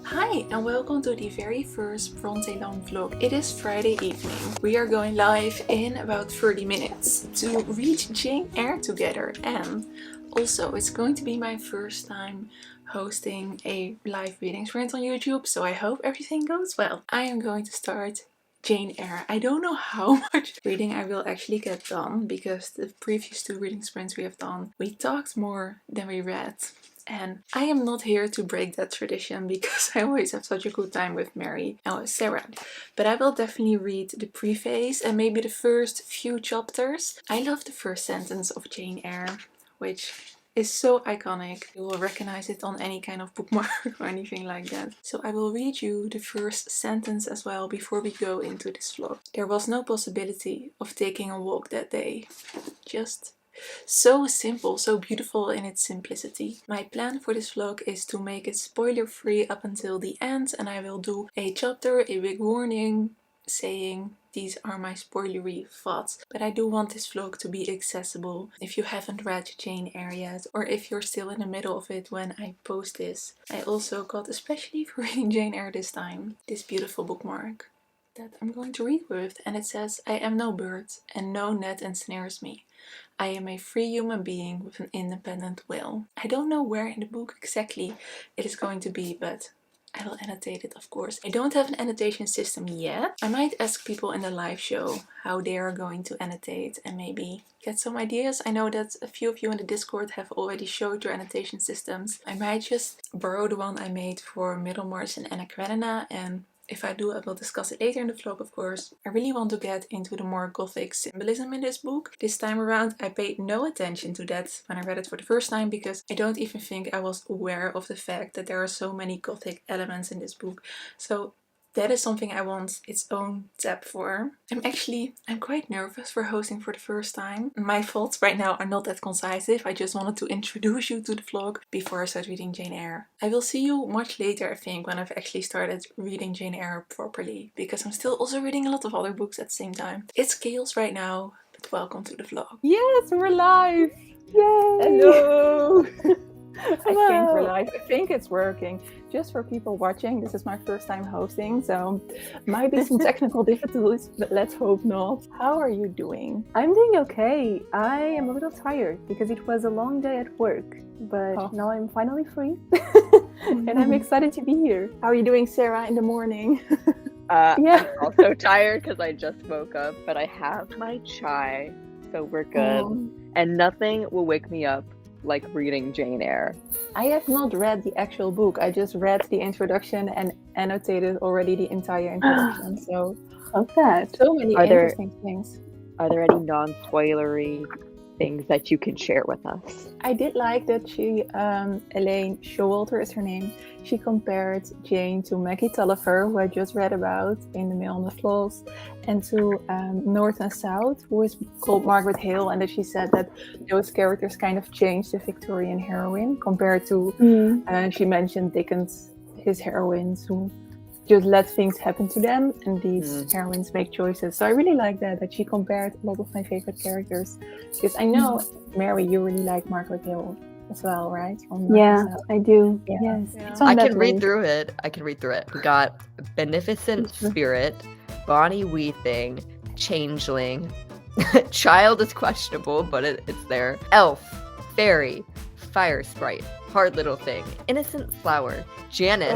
Hi and welcome to the very first Brontëlong vlog. It is Friday evening. We are going live in about 30 minutes to read Jane Eyre together, and also it's going to be my first time hosting a live reading sprint on YouTube, so I hope everything goes well. I am going to start Jane Eyre. I don't know how much reading I will actually get done, because the previous two reading sprints we have done, we talked more than we read. And I am not here to break that tradition, because I always have such a good time with Mary and with Sarah. But I will definitely read the preface and maybe the first few chapters. I love the first sentence of Jane Eyre, which is so iconic. You will recognize it on any kind of bookmark or anything like that. So I will read you the first sentence as well before we go into this vlog. There was no possibility of taking a walk that day. Just so simple, so beautiful in its simplicity. My plan for this vlog is to make it spoiler free up until the end, and I will do a chapter, a big warning saying these are my spoilery thoughts. But I do want this vlog to be accessible if you haven't read Jane Eyre yet, or if you're still in the middle of it when I post this. I also got, especially for reading Jane Eyre this time, this beautiful bookmark that I'm going to read with, and it says, "I am no bird, and no net ensnares me. I am a free human being with an independent will." I don't know where in the book exactly it is going to be, but I will annotate it, of course. I don't have an annotation system yet. I might ask people in the live show how they are going to annotate and maybe get some ideas. I know that a few of you in the Discord have already showed your annotation systems. I might just borrow the one I made for Middlemarch and Anna Karenina, and if I do, I will discuss it later in the vlog, of course. I really want to get into the more gothic symbolism in this book. This time around, I paid no attention to that when I read it for the first time, because I don't even think I was aware of the fact that there are so many gothic elements in this book. So that is something I want its own tab for. I'm quite nervous for hosting for the first time. My thoughts right now are not that concisive. I just wanted to introduce you to the vlog before I start reading Jane Eyre. I will see you much later, I think, when I've actually started reading Jane Eyre properly, because I'm still also reading a lot of other books at the same time. It's chaos right now, but welcome to the vlog. Yes, we're live! Yay! Hello! I think we're Hello! live. I think it's working. Just for people watching, this is my first time hosting, so might be some technical difficulties, but let's hope not. How are you doing? I'm doing okay. I am a little tired because it was a long day at work, but now I'm finally free and I'm excited to be here. How are you doing, Sarah, in the morning? Yeah. I'm also tired because I just woke up, but I have my chai, so we're good. And nothing will wake me up like reading Jane Eyre. I have not read the actual book. I just read the introduction and annotated already the entire introduction. So Of that. so many interesting things. Are there any non-spoilery things that you can share with us. I did like that she, Elaine Showalter is her name, she compared Jane to Maggie Tulliver, who I just read about in The Mail on the Floss, and to North and South, who is called Margaret Hale, and that she said that those characters kind of changed the Victorian heroine compared to, she mentioned Dickens, his heroines, who just let things happen to them, and these heroines make choices. So I really like that she compared a lot of my favorite characters, because I know, Mary, you really like Margaret Hale as well, right? Yeah, I do. Yeah. Yes. Yeah. I can read through it. We got Beneficent Spirit, Bonnie Weething, Changeling, Child is questionable, but it's there. Elf, Fairy, Fire Sprite, Hard Little Thing, Innocent Flower, Janet,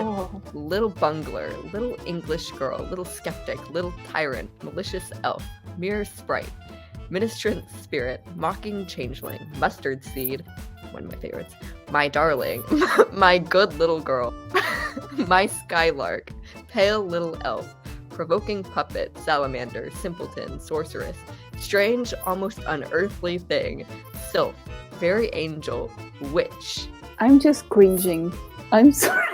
Little Bungler, Little English Girl, Little Skeptic, Little Tyrant, Malicious Elf, Mirror Sprite, Ministrant Spirit, Mocking Changeling, Mustard Seed, one of my favorites, My Darling, My Good Little Girl, My Skylark, Pale Little Elf, Provoking Puppet, Salamander, Simpleton, Sorceress, Strange Almost Unearthly Thing, Sylph, Very Angel, Witch. I'm just cringing. I'm sorry.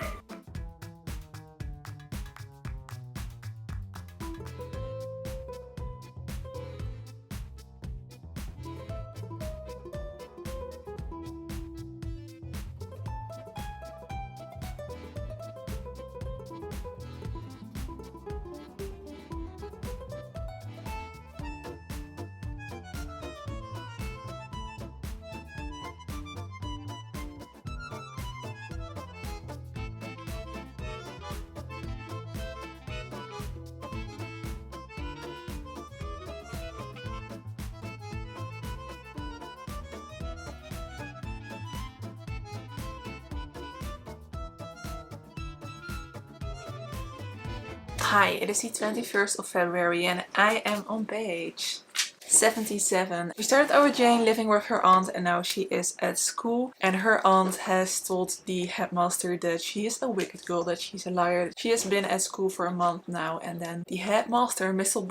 Hi, it is the 21st of February and I am on page 77. We started our Jane living with her aunt and now she is at school, and her aunt has told the headmaster that she is a wicked girl, that she's a liar. She has been at school for a month now, and then the headmaster, Mr.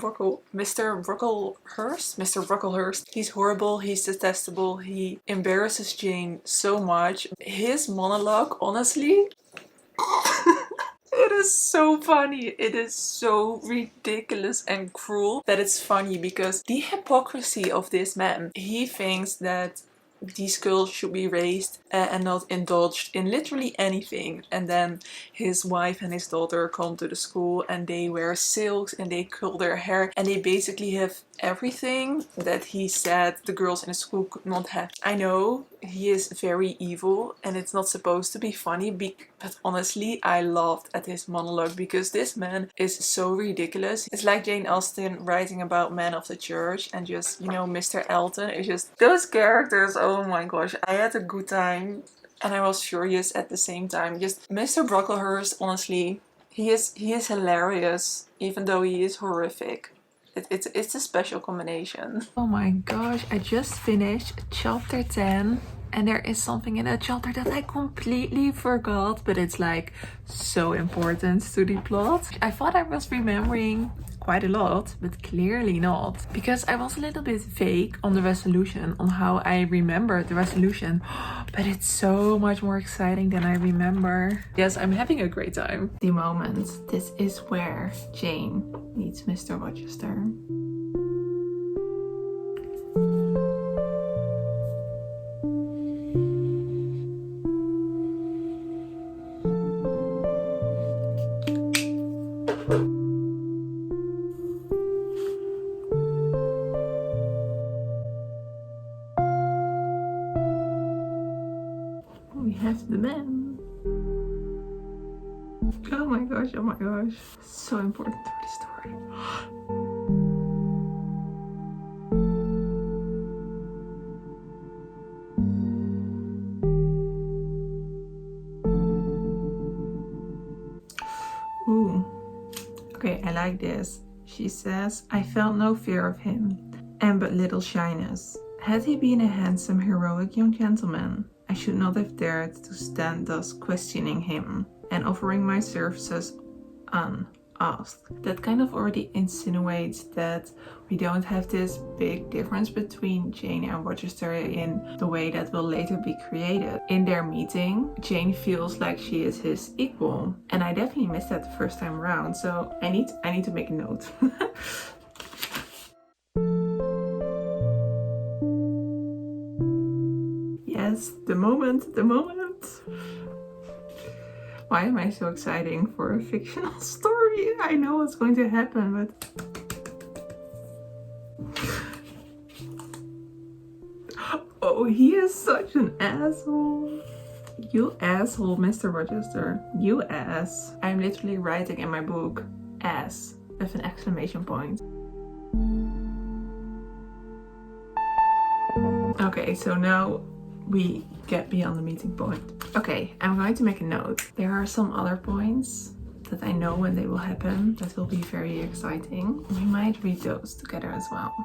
Brocklehurst, he's horrible, he's detestable, he embarrasses Jane so much. His monologue, honestly, it is so funny. It is so ridiculous and cruel that it's funny, because the hypocrisy of this man. He thinks that these girls should be raised and not indulged in literally anything, and then his wife and his daughter come to the school and they wear silks and they curl their hair and they basically have everything that he said the girls in the school could not have. I know he is very evil and it's not supposed to be funny, but honestly I laughed at his monologue because this man is so ridiculous. It's like Jane Austen writing about men of the church, and just, you know, Mr. Elton. It's just those characters. Oh my gosh, I had a good time and I was furious at the same time. Just Mr. Brocklehurst, honestly, he is hilarious even though he is horrific. It's a special combination. Oh my gosh, I just finished chapter 10 and there is something in that chapter that I completely forgot, but it's like so important to the plot. I thought I was remembering quite a lot, but clearly not, because I was a little bit vague on the resolution, on how I remember the resolution, but it's so much more exciting than I remember. Yes, I'm having a great time. The moment. This is where Jane meets Mr. Rochester. We have the man. Oh my gosh, oh my gosh. So important to the story. Ooh. Okay, I like this. She says, I felt no fear of him, and but little shyness. Had he been a handsome, heroic young gentleman, I should not have dared to stand thus questioning him and offering my services asked. That kind of already insinuates that we don't have this big difference between Jane and Rochester in the way that will later be created. In their meeting, Jane feels like she is his equal, and I definitely missed that the first time around, so I need to make a note. Yes, the moment. Why am I so exciting for a fictional story? I know what's going to happen, but... Oh, he is such an asshole. You asshole, Mr. Rochester. You ass. I'm literally writing in my book, ass, with an exclamation point. Okay, so now we get beyond the meeting point. Okay, I'm going to make a note. There are some other points that I know when they will happen that will be very exciting. We might read those together as well.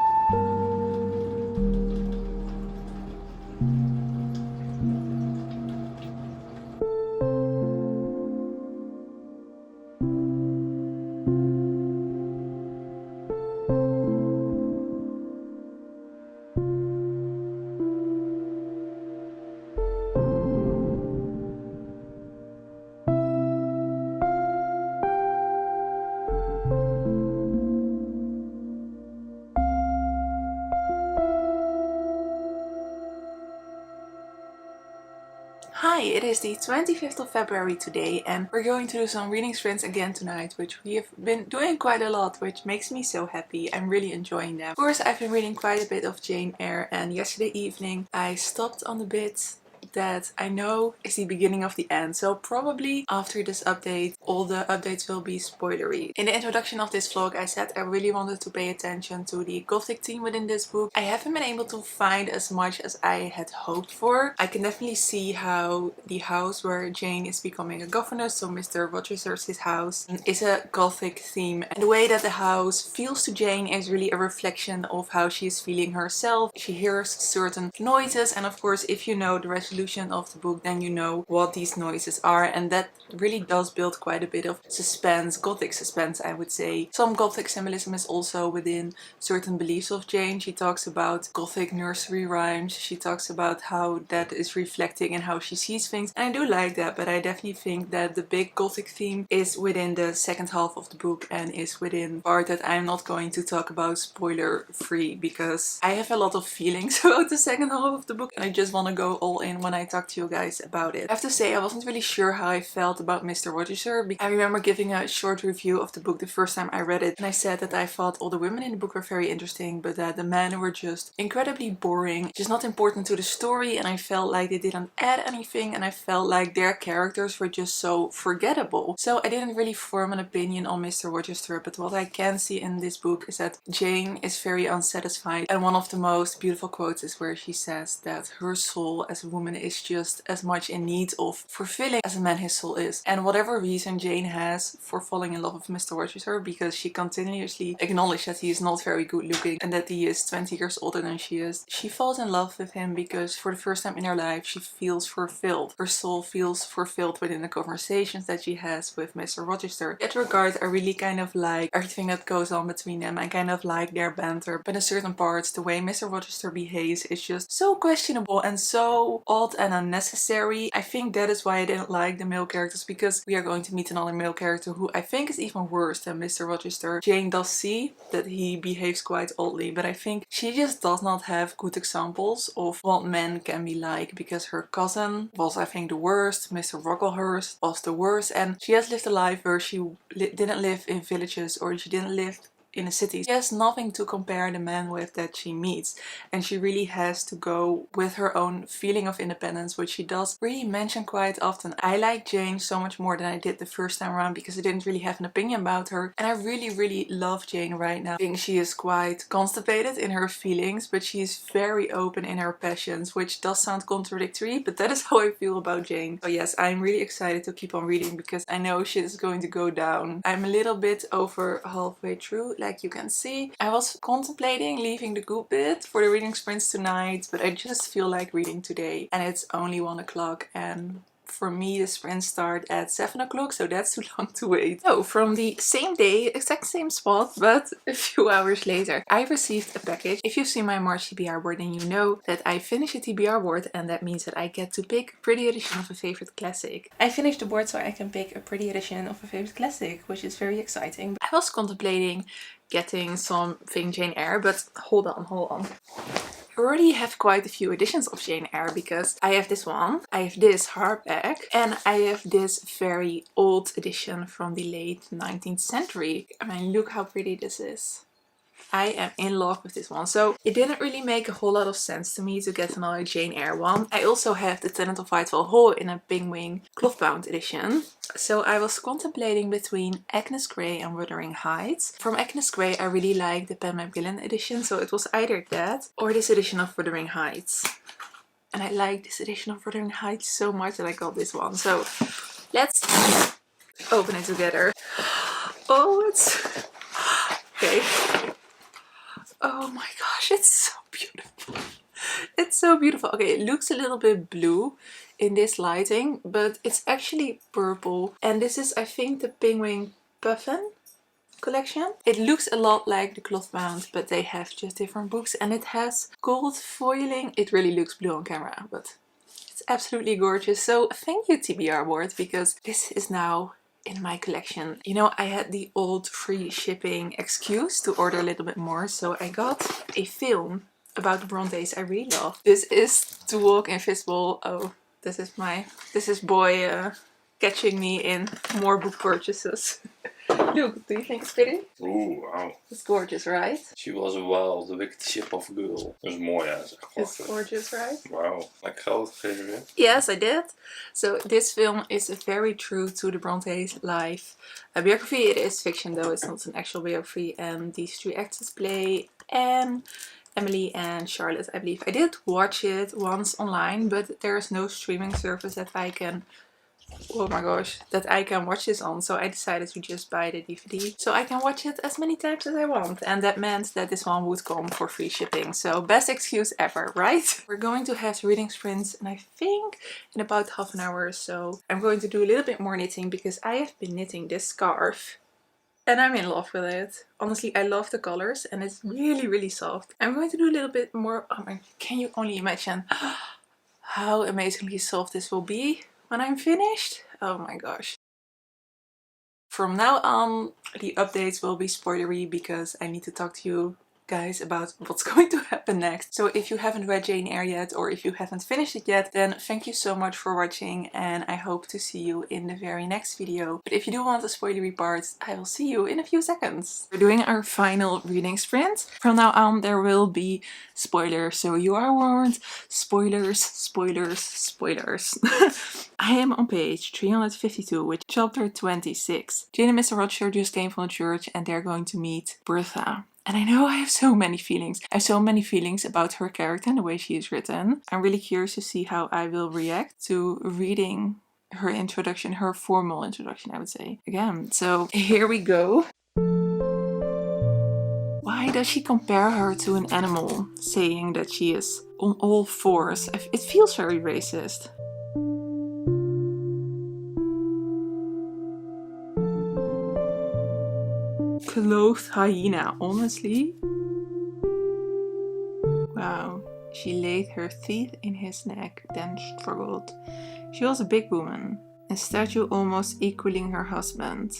Hi, it is the 25th of February today, and we're going to do some reading sprints again tonight, which we have been doing quite a lot, which makes me so happy. I'm really enjoying them. Of course, I've been reading quite a bit of Jane Eyre, and yesterday evening I stopped on the bit that I know is the beginning of the end, so probably after this update all the updates will be spoilery. In the introduction of this vlog I said I really wanted to pay attention to the gothic theme within this book. I haven't been able to find as much as I had hoped for. I can definitely see how the house where Jane is becoming a governess, so Mr. Rochester's house, is a gothic theme, and the way that the house feels to Jane is really a reflection of how she is feeling herself. She hears certain noises, and of course if you know the resolution of the book then you know what these noises are, and that really does build quite a bit of suspense, gothic suspense I would say. Some gothic symbolism is also within certain beliefs of Jane. She talks about gothic nursery rhymes, she talks about how that is reflecting in how she sees things, and I do like that, but I definitely think that the big gothic theme is within the second half of the book and is within part that I'm not going to talk about spoiler free, because I have a lot of feelings about the second half of the book and I just want to go all in when I talk to you guys about it. I have to say I wasn't really sure how I felt about Mr. Rochester. I remember giving a short review of the book the first time I read it, and I said that I thought all the women in the book were very interesting, but that the men were just incredibly boring, just not important to the story, and I felt like they didn't add anything, and I felt like their characters were just so forgettable. So I didn't really form an opinion on Mr. Rochester, but what I can see in this book is that Jane is very unsatisfied, and one of the most beautiful quotes is where she says that her soul as a woman is just as much in need of fulfilling as a man his soul is. And whatever reason Jane has for falling in love with Mr. Rochester, because she continuously acknowledged that he is not very good looking and that he is 20 years older than she is, she falls in love with him because for the first time in her life she feels fulfilled. Her soul feels fulfilled within the conversations that she has with Mr. Rochester. In that regard I really kind of like everything that goes on between them. I kind of like their banter, but in certain parts the way Mr. Rochester behaves is just so questionable and so odd and unnecessary. I think that is why I didn't like the male characters, because we are going to meet another male character who I think is even worse than Mr. Rochester. Jane does see that he behaves quite oddly, but I think she just does not have good examples of what men can be like, because her cousin was I think the worst, Mr. Rocklehurst was the worst, and she has lived a life where she didn't live in villages or she didn't live in a city. She has nothing to compare the men with that she meets, and she really has to go with her own feeling of independence, which she does really mention quite often. I like Jane so much more than I did the first time around because I didn't really have an opinion about her, and I really love Jane right now. I think she is quite constipated in her feelings, but she is very open in her passions, which does sound contradictory, but that is how I feel about Jane. So yes, I'm really excited to keep on reading because I know shit is going to go down. I'm a little bit over halfway through, like you can see. I was contemplating leaving the good bit for the reading sprints tonight, but I just feel like reading today, and it's only 1 o'clock and for me the sprints start at 7 o'clock, so that's too long to wait. So from the same day, exact same spot, but a few hours later, I received a package. If you've seen my March TBR board, then you know that I finished a TBR board, and that means that I get to pick a pretty edition of a favorite classic. I finished the board so I can pick a pretty edition of a favorite classic, which is very exciting. I was contemplating getting something Jane Eyre, but hold on. I already have quite a few editions of Jane Eyre because I have this one, I have this hardback, and I have this very old edition from the late 19th century. I mean, look how pretty this is. I am in love with this one. So it didn't really make a whole lot of sense to me to get another Jane Eyre one. I also have the Tenant of Whitewell Hall in a Penguin cloth-bound edition. So I was contemplating between Agnes Grey and Wuthering Heights. From Agnes Grey I really like the Pen Macmillan edition, so it was either that or this edition of Wuthering Heights. And I like this edition of Wuthering Heights so much that I got this one. So let's open it together. Oh, it's... okay. Oh my gosh, it's so beautiful. It's so beautiful. Okay, it looks a little bit blue in this lighting, but it's actually purple. And this is, I think, the Penguin Puffin collection. It looks a lot like the cloth bound, but they have just different books. And it has gold foiling. It really looks blue on camera, but it's absolutely gorgeous. So thank you TBR Board, because this is now in my collection. You know, I had the old free shipping excuse to order a little bit more, so I got a film about the Brontes I really love. This is To Walk Invisible. Oh, this is boy catching me in more book purchases. Look, do you think it's pretty? Oeh, wow. It's gorgeous, right? She was a wild, wicked ship of a girl. Dat is mooi, hè? Zeg, It's gorgeous, right? Wow. Like geld gegeven, hè? Yes, I did. So this film is very true to the Brontes' life. A biography, it is fiction though, it's not an actual biography. And these three actors play Anne, Emily and Charlotte, I believe. I did watch it once online, but there is no streaming service that I can... oh my gosh, that I can watch this on, so I decided to just buy the DVD so I can watch it as many times as I want, and that meant that this one would come for free shipping. So best excuse ever, right? We're going to have reading sprints, and I think in about half an hour or so I'm going to do a little bit more knitting, because I have been knitting this scarf and I'm in love with it. Honestly, I love the colors and it's really soft. I'm going to do a little bit more. Oh my, can you only imagine how amazingly soft this will be when I'm finished? Oh my gosh. From now on, the updates will be spoilery because I need to talk to you guys about what's going to happen next. So if you haven't read Jane Eyre yet, or if you haven't finished it yet, then thank you so much for watching, and I hope to see you in the very next video. But if you do want a spoilery part, I will see you in a few seconds. We're doing our final reading sprint. From now on there will be spoilers, so you are warned. Spoilers, spoilers, spoilers. I am on page 352 with chapter 26. Jane and Mr. Rochester just came from the church and they're going to meet Bertha. And I know I have so many feelings. I have so many feelings about her character and the way she is written. I'm really curious to see how I will react to reading her introduction, her formal introduction, I would say, again. So here we go. Why does she compare her to an animal, saying that she is on all fours? It feels very racist. Clothed hyena, honestly. Wow. She laid her teeth in his neck, then struggled. She was a big woman, a statue almost equaling her husband.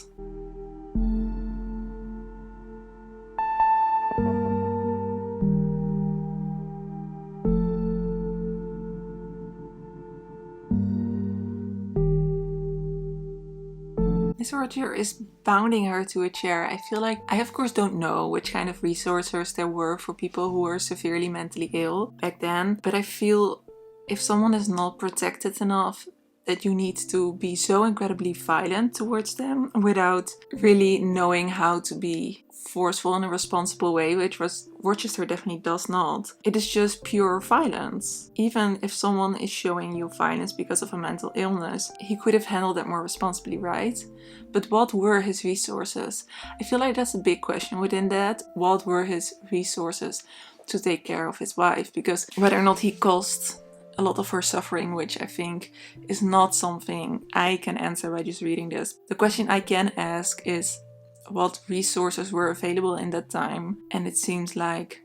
Mr. Roger is bounding her to a chair. I feel like I of course don't know which kind of resources there were for people who were severely mentally ill back then, but I feel if someone is not protected enough, that you need to be so incredibly violent towards them without really knowing how to be forceful in a responsible way, which Rochester definitely does not. It is just pure violence. Even if someone is showing you violence because of a mental illness, he could have handled that more responsibly, right? But what were his resources? I feel like that's a big question within that. What were his resources to take care of his wife? Because whether or not he caused a lot of her suffering, which I think is not something I can answer by just reading this. The question I can ask is what resources were available in that time, and it seems like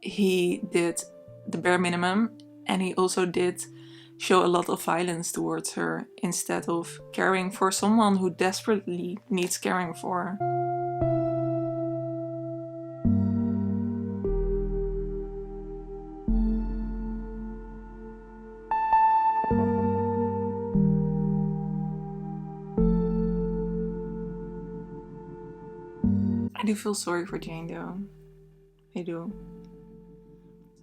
he did the bare minimum, and he also did show a lot of violence towards her instead of caring for someone who desperately needs caring for. I do feel sorry for Jane though. I do.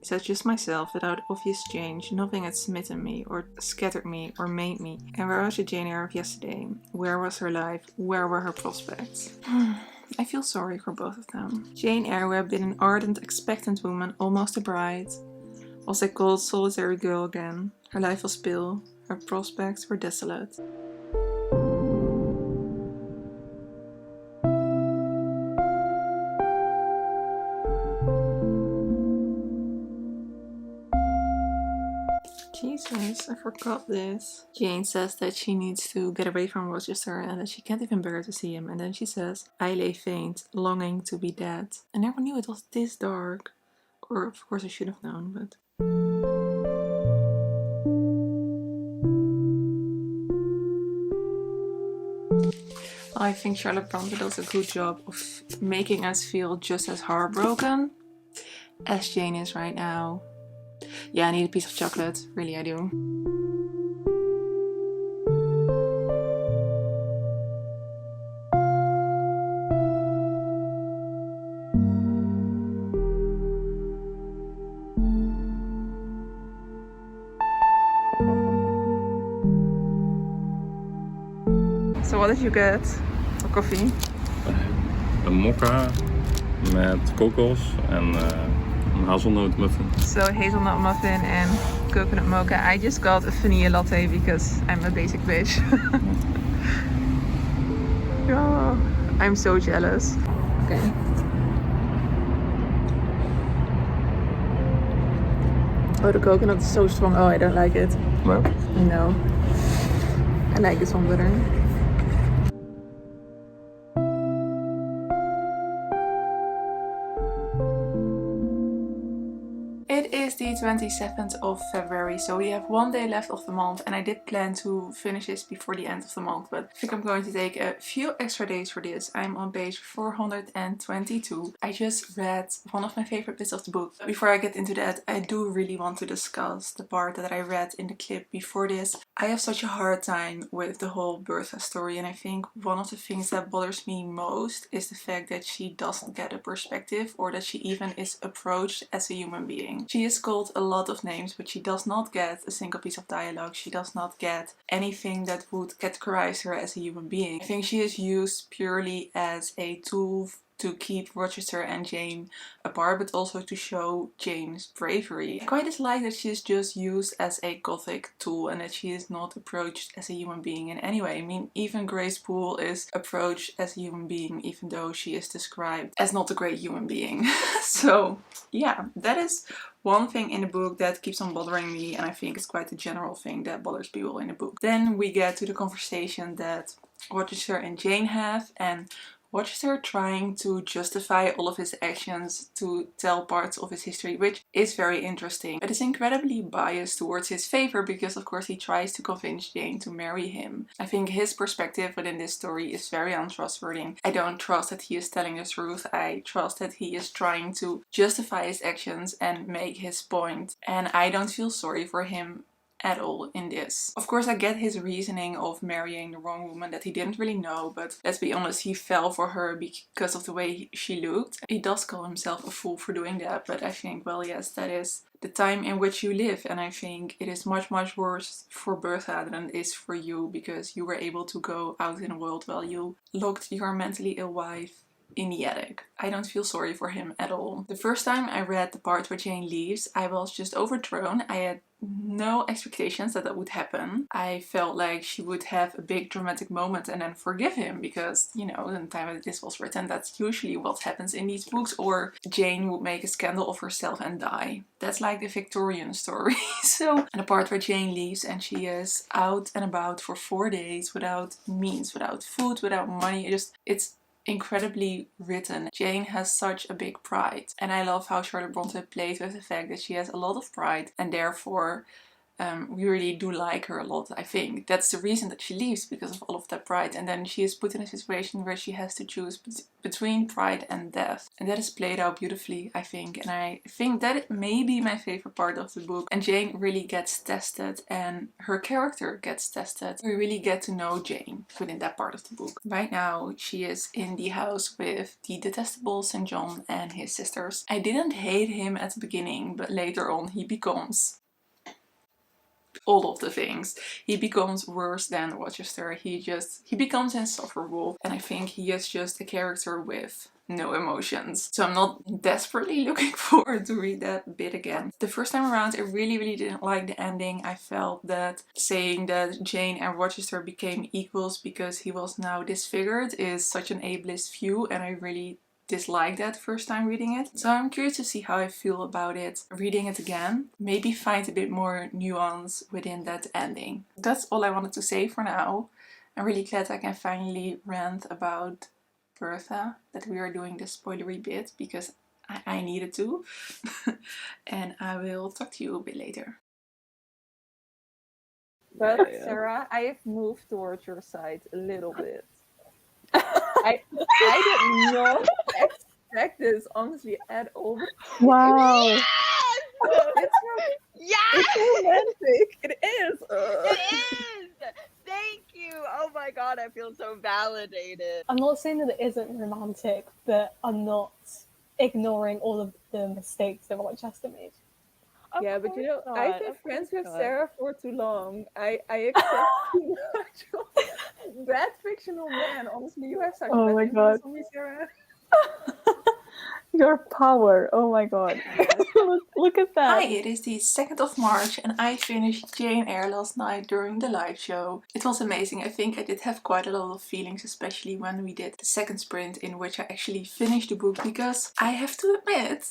It says, just myself, without obvious change, nothing had smitten me, or scattered me, or made me. And where was the Jane Eyre of yesterday? Where was her life? Where were her prospects? I feel sorry for both of them. Jane Eyre, who had been an ardent, expectant woman, almost a bride, was a cold, solitary girl again. Her life was pale, her prospects were desolate. Jesus, I forgot this. Jane says that she needs to get away from Rochester and that she can't even bear to see him. And then she says, I lay faint, longing to be dead. I never knew it was this dark. Or of course I should have known, but... I think Charlotte Brontë does a good job of making us feel just as heartbroken as Jane is right now. Yeah, I need a piece of chocolate. Really, I do. So what did you get for coffee? Een mokka met kokos en een hazelnoot muffin. So hazelnut muffin and coconut mocha. I just got a vanilla latte because I'm a basic bitch. Oh, I'm so jealous. Okay. Oh, the coconut is so strong. Oh, I don't like it. No? No. I like this one better. It is the 27th of February, so we have one day left of the month, and I did plan to finish this before the end of the month, but I think I'm going to take a few extra days for this. I'm on page 422. I just read one of my favorite bits of the book. Before I get into that, I do really want to discuss the part that I read in the clip before this. I have such a hard time with the whole Bertha story, and I think one of the things that bothers me most is the fact that she doesn't get a perspective, or that she even is approached as a human being. She is called a lot of names, but she does not get a single piece of dialogue. She does not get anything that would categorize her as a human being. I think she is used purely as a tool to keep Rochester and Jane apart, but also to show Jane's bravery. I quite dislike that she is just used as a gothic tool and that she is not approached as a human being in any way. I mean, even Grace Poole is approached as a human being, even though she is described as not a great human being. So yeah, that is one thing in the book that keeps on bothering me, and I think it's quite a general thing that bothers people in the book. Then we get to the conversation that Rochester and Jane have, and Rochester trying to justify all of his actions to tell parts of his history, which is very interesting. It is incredibly biased towards his favor because of course he tries to convince Jane to marry him. I think his perspective within this story is very untrustworthy. I don't trust that he is telling the truth. I trust that he is trying to justify his actions and make his point. And I don't feel sorry for him at all in this. Of course, I get his reasoning of marrying the wrong woman that he didn't really know, but let's be honest, he fell for her because of the way she looked. He does call himself a fool for doing that, but I think, well, yes, that is the time in which you live, and I think it is much worse for Bertha than it is for you, because you were able to go out in the world while you locked your mentally ill wife in the attic. I don't feel sorry for him at all. The first time I read the part where Jane leaves, I was just overthrown. I had no expectations that that would happen. I felt like she would have a big dramatic moment and then forgive him, because, you know, in the time that this was written, that's usually what happens in these books, or Jane would make a scandal of herself and die. That's like the Victorian story. So, and the part where Jane leaves and she is out and about for 4 days without means, without food, without money, it's incredibly written. Jane has such a big pride, and I love how Charlotte Brontë plays with the fact that she has a lot of pride, and therefore we really do like her a lot. I think that's the reason that she leaves, because of all of that pride, and then she is put in a situation where she has to choose between pride and death, and that is played out beautifully, I think. And I think that it may be my favorite part of the book, and Jane really gets tested and her character gets tested. We really get to know Jane within that part of the book. Right now she is in the house with the detestable St. John and his sisters. I didn't hate him at the beginning, but later on he becomes all of the things. He becomes worse than Rochester. He becomes insufferable, and I think he is just a character with no emotions. So I'm not desperately looking forward to read that bit again. The first time around I really didn't like the ending. I felt that saying that Jane and Rochester became equals because he was now disfigured is such an ableist view, and I really dislike that first time reading it. So I'm curious to see how I feel about it reading it again. Maybe find a bit more nuance within that ending. That's all I wanted to say for now. I'm really glad I can finally rant about Bertha, that we are doing this spoilery bit, because I needed to. And I will talk to you a bit later. But Sarah, I have moved towards your side a little bit. I did not expect this, honestly, at all. Wow. It's romantic. It is. It is! Thank you! Oh my god, I feel so validated. I'm not saying that it isn't romantic, but I'm not ignoring all of the mistakes that Rochester made. Yeah, but you know, I've been friends with Sarah for too long. I accept too much of bad fictional men. Honestly, you have such Oh my bad god. on me, Sarah. Your power. Oh my god. Look at that. Hi, it is the 2nd of March and I finished Jane Eyre last night during the live show. It was amazing. I think I did have quite a lot of feelings, especially when we did the second sprint in which I actually finished the book, because I have to admit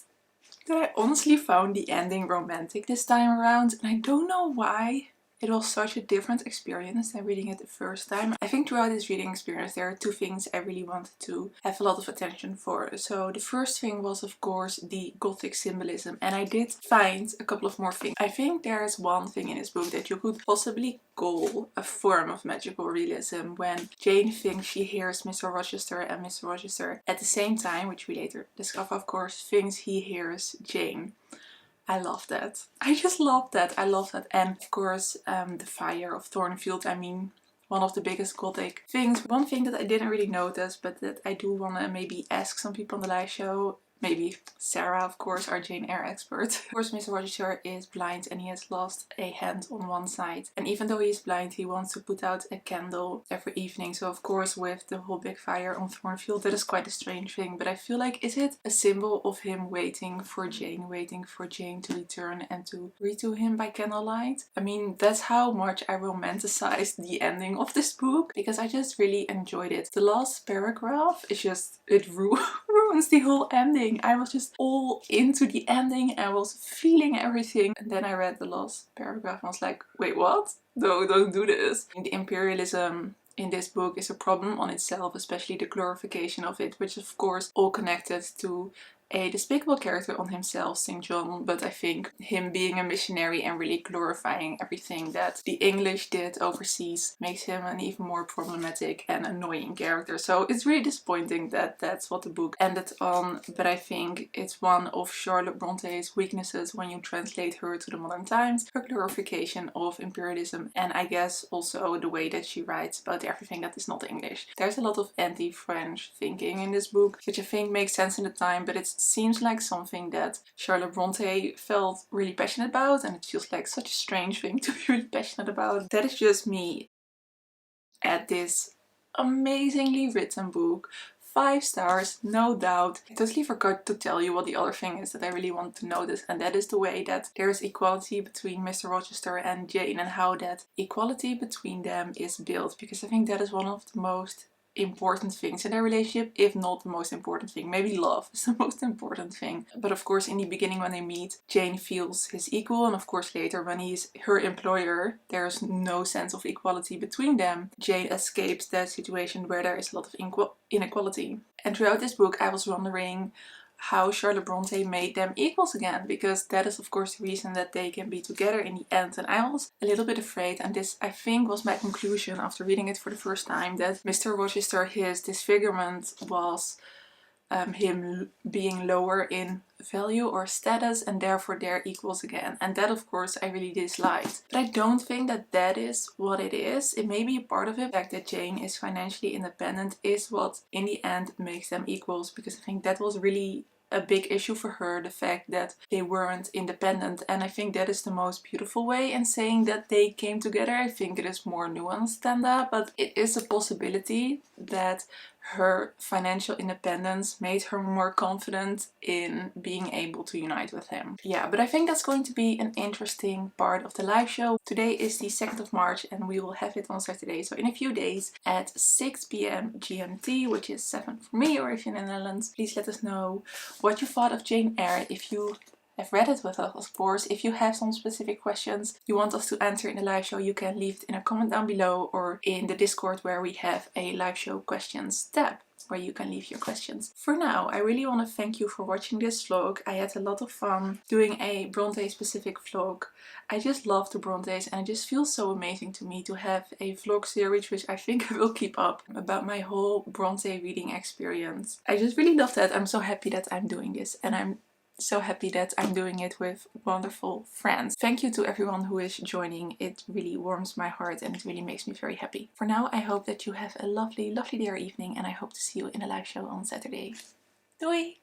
that I honestly found the ending romantic this time around, and I don't know why. It was such a different experience than reading it the first time. I think throughout this reading experience there are two things I really wanted to have a lot of attention for. So the first thing was, of course, the Gothic symbolism, and I did find a couple of more things. I think there is one thing in this book that you could possibly call a form of magical realism, when Jane thinks she hears Mr. Rochester, and Mr. Rochester at the same time, which we later discover, of course, thinks he hears Jane. I love that. I just love that. I love that. And of course, the fire of Thornfield. I mean, one of the biggest Gothic things. One thing that I didn't really notice, but that I do want to maybe ask some people on the live show. Maybe Sarah, of course, our Jane Eyre expert. Of course, Mr. Rochester is blind and he has lost a hand on one side. And even though he is blind, he wants to put out a candle every evening. So of course, with the whole big fire on Thornfield, that is quite a strange thing. But I feel like, is it a symbol of him waiting for Jane to return and to read to him by candlelight? I mean, that's how much I romanticized the ending of this book, because I just really enjoyed it. The last paragraph is just, it ruins the whole ending. I was just all into the ending. I was feeling everything. And then I read the last paragraph and I was like, wait, what? No, don't do this. The imperialism in this book is a problem on itself, especially the glorification of it, which is of course all connected to a despicable character on himself, St. John, but I think him being a missionary and really glorifying everything that the English did overseas makes him an even more problematic and annoying character. So it's really disappointing that that's what the book ended on, but I think it's one of Charlotte Bronte's weaknesses when you translate her to the modern times, her glorification of imperialism, and I guess also the way that she writes about everything that is not English. There's a lot of anti-French thinking in this book, which I think makes sense in the time, but it seems like something that Charlotte Brontë felt really passionate about, and it feels like such a strange thing to be really passionate about. That is just me at this amazingly written book, 5 stars, no doubt. I totally forgot to tell you what the other thing is that I really want to notice, and that is the way that there is equality between Mr. Rochester and Jane, and how that equality between them is built, because I think that is one of the most important things in their relationship, if not the most important thing. Maybe love is the most important thing. But of course, in the beginning when they meet, Jane feels his equal, and of course later when he's her employer, there's no sense of equality between them. Jane escapes that situation where there is a lot of inequality. And throughout this book I was wondering how Charlotte Brontë made them equals again, because that is of course the reason that they can be together in the end. And I was a little bit afraid, and this I think was my conclusion after reading it for the first time, that Mr. Rochester, his disfigurement was him being lower in value or status, and therefore they're equals again. And that of course I really disliked. But I don't think that that is what it is. It may be a part of it. The fact that Jane is financially independent is what in the end makes them equals, because I think that was really a big issue for her, the fact that they weren't independent. And I think that is the most beautiful way in saying that they came together. I think it is more nuanced than that, but it is a possibility that her financial independence made her more confident in being able to unite with him. Yeah, but I think that's going to be an interesting part of the live show. Today is the 2nd of March and we will have it on Saturday, so in a few days at 6 p.m. GMT, which is 7 for me, or if you're in the Netherlands. Please let us know what you thought of Jane Eyre, if you have read it with us, of course. If you have some specific questions you want us to answer in the live show, you can leave it in a comment down below, or in the Discord where we have a live show questions tab where you can leave your questions. For now, I really want to thank you for watching this vlog. I had a lot of fun doing a Brontë specific vlog. I just love the Brontës, and it just feels so amazing to me to have a vlog series, which I think I will keep up, about my whole Brontë reading experience. I just really love that. I'm so happy that I'm doing this, and I'm so happy that I'm doing it with wonderful friends. Thank you to everyone who is joining. It really warms my heart and it really makes me very happy. For now, I hope that you have a lovely, lovely day or evening, and I hope to see you in a live show on Saturday. Doei!